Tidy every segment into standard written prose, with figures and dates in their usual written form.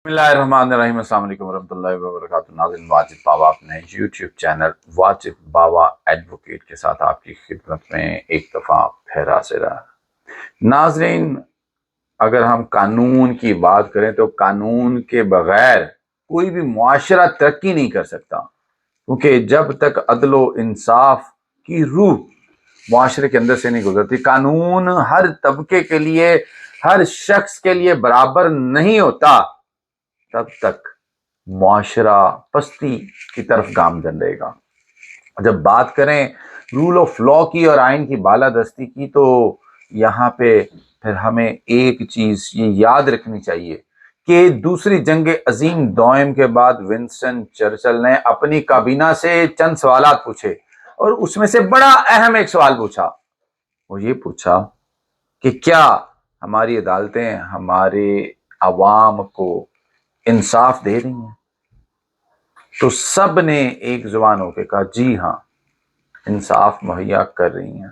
بسم اللہ الرحمن الرحیم۔ السلام علیکم ورحمۃ اللہ وبرکاتہ۔ ناظرین، واجد بابا اپنے یوٹیوب چینل واجد بابا ایڈوکیٹ کے ساتھ آپ کی خدمت میں ایک دفعہ پھر حاضر ہے۔ ناظرین، اگر ہم قانون کی بات کریں تو قانون کے بغیر کوئی بھی معاشرہ ترقی نہیں کر سکتا، کیونکہ جب تک عدل و انصاف کی روح معاشرے کے اندر سے نہیں گزرتی، قانون ہر طبقے کے لیے، ہر شخص کے لیے برابر نہیں ہوتا، تب تک معاشرہ پستی کی طرف گامزن رہے گا۔ جب بات کریں رول آف لا کی اور آئین کی بالادستی کی، تو یہاں پہ پھر ہمیں ایک چیز یہ یاد رکھنی چاہیے کہ دوسری جنگ عظیم دوئم کے بعد ونسٹن چرچل نے اپنی کابینہ سے چند سوالات پوچھے، اور اس میں سے بڑا اہم ایک سوال پوچھا۔ وہ یہ پوچھا کہ کیا ہماری عدالتیں ہمارے عوام کو انصاف دے رہی ہیں؟ تو سب نے ایک زبان ہو کے کہا جی ہاں، انصاف مہیا کر رہی ہیں۔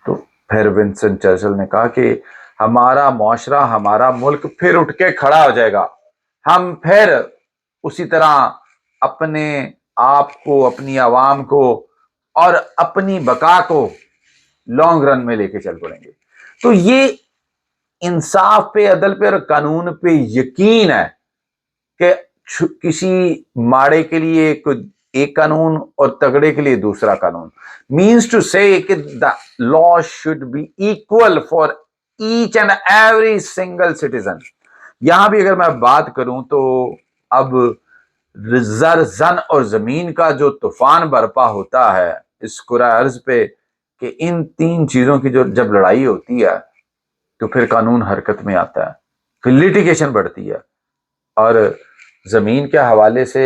تو پھر ونسٹن چرچل نے کہا کہ ہمارا معاشرہ، ہمارا ملک پھر اٹھ کے کھڑا ہو جائے گا، ہم پھر اسی طرح اپنے آپ کو، اپنی عوام کو اور اپنی بقا کو لانگ رن میں لے کے چل پڑیں گے۔ تو یہ انصاف پہ، عدل پہ اور قانون پہ یقین ہے کہ کسی ماڑے کے لیے ایک قانون اور تگڑے کے لیے دوسرا قانون، مینس ٹو سے کہ the law should be equal for each and every single citizen۔ یہاں بھی اگر میں بات کروں تو اب زر، زن اور زمین کا جو طوفان برپا ہوتا ہے اس کرۂ ارض پہ، کہ ان تین چیزوں کی جب لڑائی ہوتی ہے تو پھر قانون حرکت میں آتا ہے، پھر لیٹیگیشن بڑھتی ہے۔ اور زمین کے حوالے سے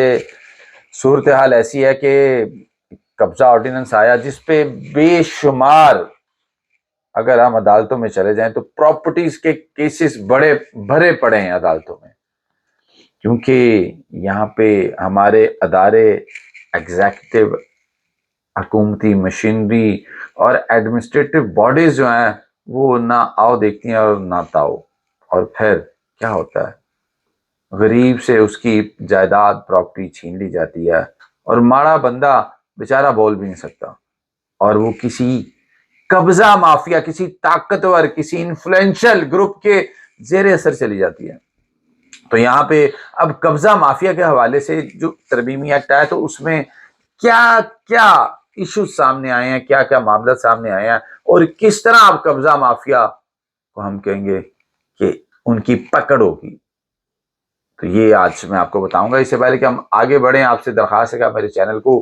صورتحال ایسی ہے کہ قبضہ آرڈیننس آیا جس پہ بے شمار، اگر ہم عدالتوں میں چلے جائیں تو پراپرٹیز کے کیسز بڑے بھرے پڑے ہیں عدالتوں میں، کیونکہ یہاں پہ ہمارے ادارے، ایگزیکٹو، حکومتی مشینری اور ایڈمنسٹریٹو باڈیز جو ہیں وہ نہ آؤ دیکھتی ہیں اور نہ تاؤ، اور پھر کیا ہوتا ہے، غریب سے اس کی جائیداد، پراپرٹی چھین لی جاتی ہے، اور ماڑا بندہ بیچارہ بول بھی نہیں سکتا، اور وہ کسی قبضہ مافیا، کسی طاقتور، کسی انفلوئنشل گروپ کے زیر اثر چلی جاتی ہے۔ تو یہاں پہ اب قبضہ مافیا کے حوالے سے جو ترمیمی ایکٹ آیا تو اس میں کیا کیا ایشوز سامنے آئے ہیں، کیا کیا معاملات سامنے آئے ہیں، اور کس طرح اب قبضہ مافیا کو ہم کہیں گے کہ ان کی پکڑ ہوگی، تو یہ آج میں آپ کو بتاؤں گا۔ اس سے پہلے کہ ہم آگے بڑھیں، آپ سے درخواست ہے کہ میرے چینل کو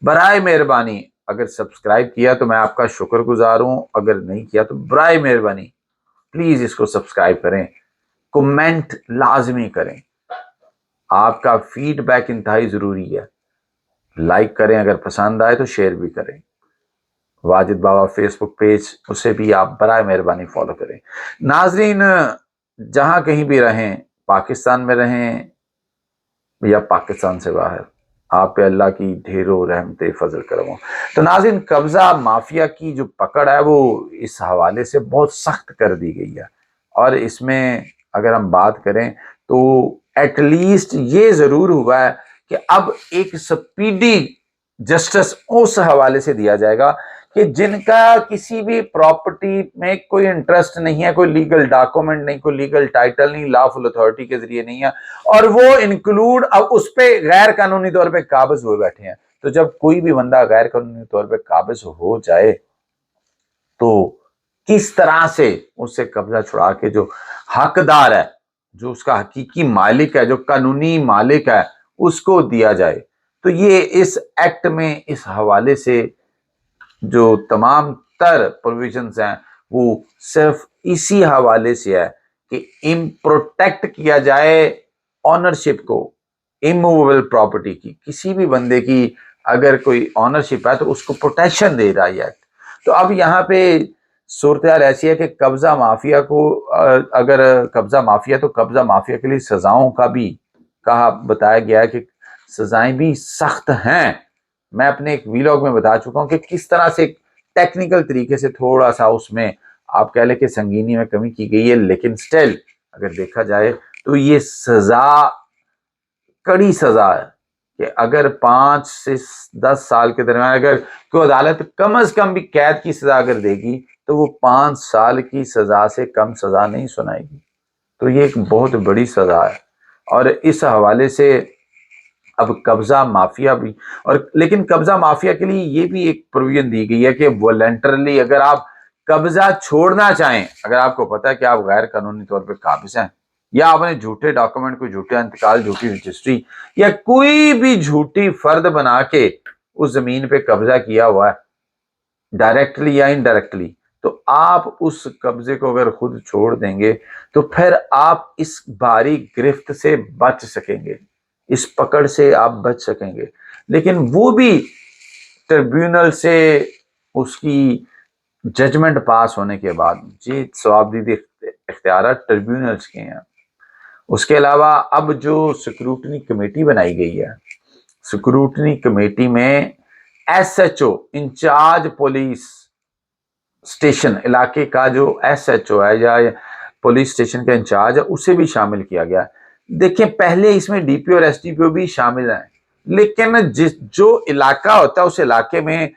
برائے مہربانی اگر سبسکرائب کیا تو میں آپ کا شکر گزار ہوں، اگر نہیں کیا تو برائے مہربانی پلیز اس کو سبسکرائب کریں، کمنٹ لازمی کریں، آپ کا فیڈ بیک انتہائی ضروری ہے، لائک کریں، اگر پسند آئے تو شیئر بھی کریں۔ واجد بابا فیس بک پیج، اسے بھی آپ برائے مہربانی فالو کریں۔ ناظرین، جہاں کہیں بھی رہیں، پاکستان میں رہیں یا پاکستان سے باہر، آپ پہ اللہ کی ڈھیروں رحمت فضل کرم ہو۔ تو ناظرین، قبضہ مافیا کی جو پکڑ ہے وہ اس حوالے سے بہت سخت کر دی گئی ہے، اور اس میں اگر ہم بات کریں تو ایٹ لیسٹ یہ ضرور ہوا ہے کہ اب ایک سپیڈی جسٹس اس حوالے سے دیا جائے گا کہ جن کا کسی بھی پراپرٹی میں کوئی انٹرسٹ نہیں ہے، کوئی لیگل ڈاکومنٹ نہیں، کوئی لیگل ٹائٹل نہیں، لافل اتھارٹی کے ذریعے نہیں ہے، اور وہ انکلوڈ اب اس پہ غیر قانونی طور پہ قابض ہوئے بیٹھے ہیں۔ تو جب کوئی بھی بندہ غیر قانونی طور پہ قابض ہو جائے تو کس طرح سے اس سے قبضہ چھڑا کے جو حقدار ہے، جو اس کا حقیقی مالک ہے، جو قانونی مالک ہے، اس کو دیا جائے۔ تو یہ اس ایکٹ میں اس حوالے سے جو تمام تر پروویژنز ہیں وہ صرف اسی حوالے سے ہے کہ پروٹیکٹ کیا جائے آنرشپ کو، اموویبل پراپرٹی کی، کسی بھی بندے کی اگر کوئی آنرشپ ہے تو اس کو پروٹیکشن دے رہا ہے۔ تو اب یہاں پہ صورتحال ایسی ہے کہ قبضہ مافیا کو، اگر قبضہ مافیا، تو قبضہ مافیا کے لیے سزاؤں کا بھی کہا، بتایا گیا ہے کہ سزائیں بھی سخت ہیں۔ میں اپنے ایک ویلاگ میں بتا چکا ہوں کہ کس طرح سے ٹیکنیکل طریقے سے تھوڑا سا اس میں آپ کہہ لیں کہ سنگینی میں کمی کی گئی ہے، لیکن سٹل اگر دیکھا جائے تو یہ سزا کڑی سزا ہے کہ اگر 5 سے 10 سال کے درمیان اگر کوئی عدالت کم از کم بھی قید کی سزا اگر دے گی تو وہ 5 سال کی سزا سے کم سزا نہیں سنائے گی. تو یہ ایک بہت بڑی سزا ہے. اور اس حوالے سے اب قبضہ مافیا بھی، اور لیکن قبضہ مافیا کے لیے یہ بھی ایک پروویژن دی گئی ہے کہ والنٹرلی اگر آپ قبضہ چھوڑنا چاہیں، اگر آپ کو پتا ہے کہ آپ غیر قانونی طور پہ قابض ہیں، یا آپ نے جھوٹے ڈاکومنٹ، کوئی جھوٹا انتقال، جھوٹی رجسٹری یا کوئی بھی جھوٹی فرد بنا کے اس زمین پہ قبضہ کیا ہوا ہے ڈائریکٹلی یا انڈائریکٹلی، تو آپ اس قبضے کو اگر خود چھوڑ دیں گے تو پھر آپ اس بھاری گرفت سے بچ سکیں گے، اس پکڑ سے آپ بچ سکیں گے. لیکن وہ بھی ٹریبیونل سے اس کی ججمنٹ پاس ہونے کے بعد، یہ ثوابدید اختیارات ٹریبیونلز کے ہیں. اس کے علاوہ اب جو سکروٹنی کمیٹی بنائی گئی ہے، سکروٹنی کمیٹی میں S H O, incharge police station علاقے کا جو ایس ایچ او ہے یا پولیس اسٹیشن کا انچارج ہے، اسے بھی شامل کیا گیا. دیکھیں پہلے اس میں ڈی پی اور ایس ڈی پی او بھی شامل ہیں، لیکن جو علاقہ ہوتا ہے اس علاقے میں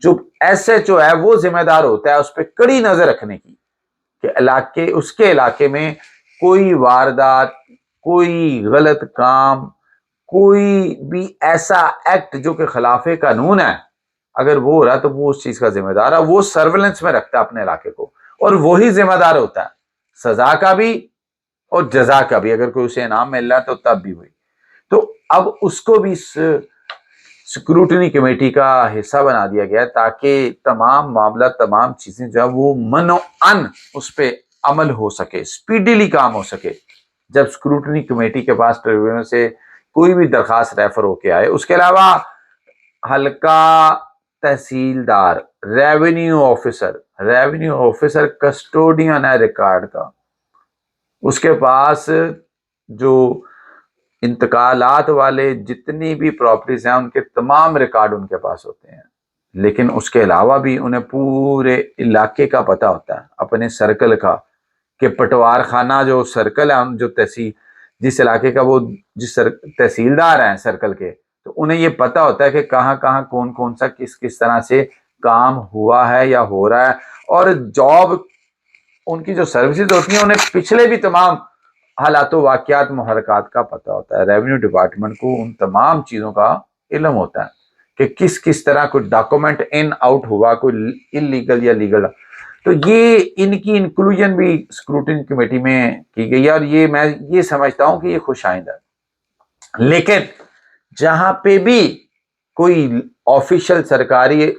جو ایس ایچ او ہے وہ ذمہ دار ہوتا ہے اس پہ کڑی نظر رکھنے کی کہ اس کے علاقے میں کوئی واردات، کوئی غلط کام، کوئی بھی ایسا ایکٹ جو کہ خلاف قانون ہے اگر وہ ہو رہا تو وہ اس چیز کا ذمہ دار ہے. وہ سرولنس میں رکھتا ہے اپنے علاقے کو، اور وہی ذمہ دار ہوتا ہے سزا کا بھی اور جزا کا بھی. اگر کوئی اسے انعام مل رہا ہے تو تب بھی ہوئی. تو اب اس کو بھی سکروٹنی کمیٹی کا حصہ بنا دیا گیا تاکہ تمام معاملہ، تمام چیزیں جو ہے وہ منوعاً اس پہ عمل ہو سکے، سپیڈیلی کام ہو سکے. جب سکروٹنی کمیٹی کے پاس ٹریبیونل سے کوئی بھی درخواست ریفر ہو کے آئے. اس کے علاوہ حلقہ تحصیلدار، ریونیو آفیسر کسٹوڈین ہے ریکارڈ کا، اس کے پاس جو انتقالات والے جتنی بھی پراپرٹیز ہیں ان کے تمام ریکارڈ ان کے پاس ہوتے ہیں. لیکن اس کے علاوہ بھی انہیں پورے علاقے کا پتہ ہوتا ہے، اپنے سرکل کا، کہ پٹوار خانہ جو سرکل ہے، جو جس علاقے کا وہ جس تحصیلدار ہیں سرکل کے، تو انہیں یہ پتہ ہوتا ہے کہ کہاں کہاں کون سا کس طرح سے کام ہوا ہے یا ہو رہا ہے. اور جاب ان کی جو سروسز ہوتی ہیں انہیں پچھلے بھی تمام حالات و واقعات، محرکات کا پتہ ہوتا ہے. ریونیو ڈپارٹمنٹ کو ان تمام چیزوں کا علم ہوتا ہے کہ کس طرح کوئی ڈاکومنٹ ان آؤٹ ہوا، کوئی انلیگل یا لیگل. تو یہ ان کی انکلوژن بھی سکروٹنی کمیٹی میں کی گئی ہے، اور یہ میں یہ سمجھتا ہوں کہ یہ خوش آئند ہے. لیکن جہاں پہ بھی کوئی آفیشل، سرکاری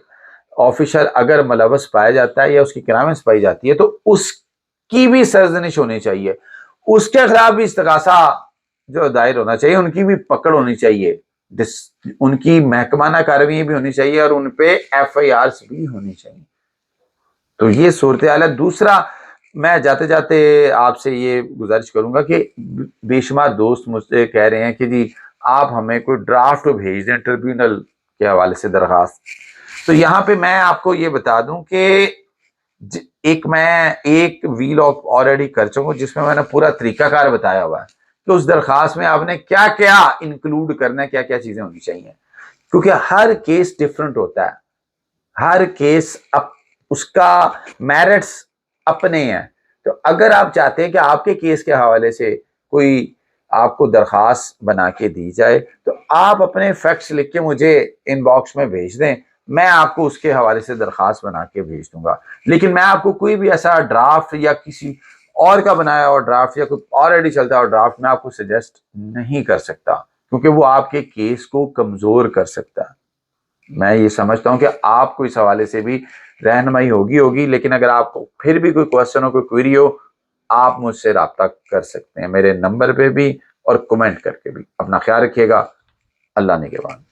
آفیشل اگر ملوث پایا جاتا ہے یا اس کی کرامت پائی جاتی ہے تو اس کی بھی سرزنش ہونی چاہیے، اس کے خلاف بھی استغاثہ جو دائر ہونا چاہیے، ان کی بھی پکڑ ہونی چاہیے، ان کی محکمانہ کارروائیں بھی ہونی چاہیے، اور ان پہ ایف آئی آرز بھی ہونی چاہیے. تو یہ صورتحال ہے. دوسرا، میں جاتے جاتے آپ سے یہ گزارش کروں گا کہ بے شمار دوست مجھ سے کہہ رہے ہیں کہ جی آپ ہمیں کوئی ڈرافٹ بھیج دیں ٹریبیونل کے حوالے سے درخواست. تو یہاں پہ میں آپ کو یہ بتا دوں کہ میں ایک ویلاگ آلریڈی کر چکا ہوں جس میں میں نے پورا طریقہ کار بتایا ہوا ہے کہ اس درخواست میں آپ نے کیا کیا انکلوڈ کرنا ہے، کیا کیا چیزیں ہونی چاہیے. کیونکہ ہر کیس ڈفرنٹ ہوتا ہے، ہر کیس اس کا میرٹس اپنے ہیں. تو اگر آپ چاہتے ہیں کہ آپ کے کیس کے حوالے سے کوئی آپ کو درخواست بنا کے دی جائے تو آپ اپنے فیکٹس لکھ کے مجھے ان باکس میں بھیج دیں، میں آپ کو اس کے حوالے سے درخواست بنا کے بھیج دوں گا. لیکن میں آپ کو کوئی بھی ایسا ڈرافٹ یا کسی اور کا بنایا ہوا ڈرافٹ یا کوئی آلریڈی چلتا ہوا ڈرافٹ میں آپ کو سجیسٹ نہیں کر سکتا، کیونکہ وہ آپ کے کیس کو کمزور کر سکتا ہے. میں یہ سمجھتا ہوں کہ آپ کو اس حوالے سے بھی رہنمائی ہوگی. لیکن اگر آپ کو پھر بھی کوئی کوشچن ہو، کوئی کوئری ہو، آپ مجھ سے رابطہ کر سکتے ہیں میرے نمبر پہ بھی اور کمنٹ کر کے بھی. اپنا خیال رکھیے گا. اللہ نگہبان.